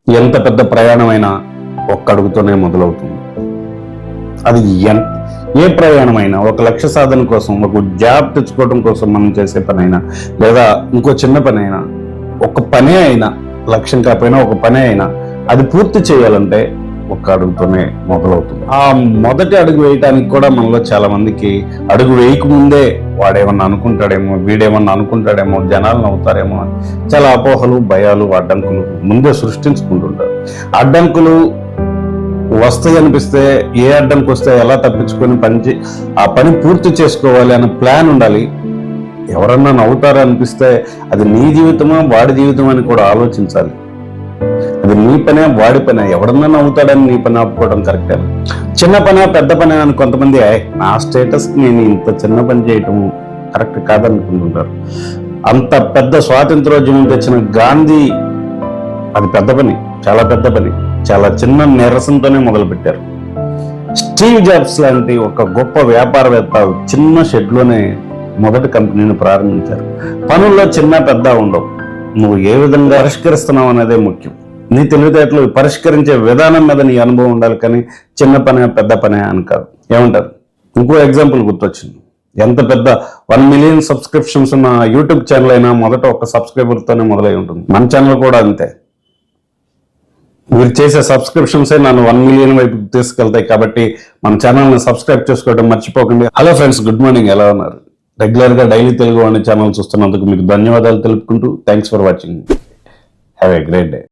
ఎంత పెద్ద ప్రయాణమైనా ఒక్క అడుగుతోనే మొదలవుతుంది. అది ఏ ప్రయాణమైనా, ఒక లక్ష్య సాధన కోసం, ఒక జాబ్ తెచ్చుకోవడం కోసం మనం చేసే పని అయినా, లేదా ఇంకో చిన్న పని అయినా, ఒక పనే అయినా, లక్ష్యం కాకపోయినా ఒక పనే అయినా అది పూర్తి చేయాలంటే ఒక్క అడుగుతోనే మొదలవుతుంది. ఆ మొదటి అడుగు వేయటానికి కూడా మనలో చాలా మందికి అడుగు వేయకముందే వాడేమన్నా అనుకుంటాడేమో, వీడేమన్నా అనుకుంటాడేమో, జనాలు నవ్వుతారేమో అని చాలా అపోహలు, భయాలు, అడ్డంకులు ముందే సృష్టించుకుంటుంటారు. అడ్డంకులు వస్తాయి అనిపిస్తే, ఏ అడ్డంకి వస్తే ఎలా తప్పించుకొని ఆ పని పూర్తి చేసుకోవాలి అనే ప్లాన్ ఉండాలి. ఎవరన్నా నవ్వుతారు అనిపిస్తే అది నీ జీవితమా వాడి జీవితం అని కూడా ఆలోచించాలి. అది నీ పనే వాడి పనే, ఎవడన్నా నవ్వుతాడని నీ పని ఆపుకోవడం కరెక్టే. చిన్న పనే పెద్ద పనే అని కొంతమంది నా స్టేటస్ నేను ఇంత చిన్న పని చేయటం కరెక్ట్ కాదనుకుంటుంటారు. అంత పెద్ద స్వాతంత్రోద్యమం తెచ్చిన గాంధీ అది పెద్ద పని, చాలా పెద్ద పని, చాలా చిన్న నిరసనతోనే మొదలుపెట్టారు. స్టీవ్ జాబ్స్ లాంటి ఒక గొప్ప వ్యాపారవేత్త చిన్న షెడ్లోనే మొదటి కంపెనీని ప్రారంభించారు. పనుల్లో చిన్న పెద్ద ఉండవు, నువ్వు ఏ విధంగా పరిష్కరిస్తున్నావు అనేదే ముఖ్యం. నీ తెలివితేటలు పరిష్కరించే విధానం మీద నీ అనుభవం ఉండాలి, కానీ చిన్న పనే పెద్ద పనే అని కాదు. ఏమంటారు? ఇంకో ఎగ్జాంపుల్ గుర్తొచ్చింది. ఎంత పెద్ద 1 మిలియన్ సబ్స్క్రిప్షన్స్ ఉన్న యూట్యూబ్ ఛానల్ అయినా మొదట ఒక సబ్స్క్రైబర్తోనే మొదలై ఉంటుంది. మన ఛానల్ కూడా అంతే. మీరు చేసే సబ్స్క్రిప్షన్సే నన్ను 1 మిలియన్ వైపు తీసుకెళ్తాయి. కాబట్టి మన ఛానల్ని సబ్స్క్రైబ్ చేసుకోవడం మర్చిపోకండి. Hello friends, good morning. ఎలా ఉన్నారు? రెగ్యులర్గా డైలీ తెలుగు అనే ఛానల్ చూస్తున్నందుకు మీకు ధన్యవాదాలు తెలుపుకుంటూ thanks for watching. Have a great day.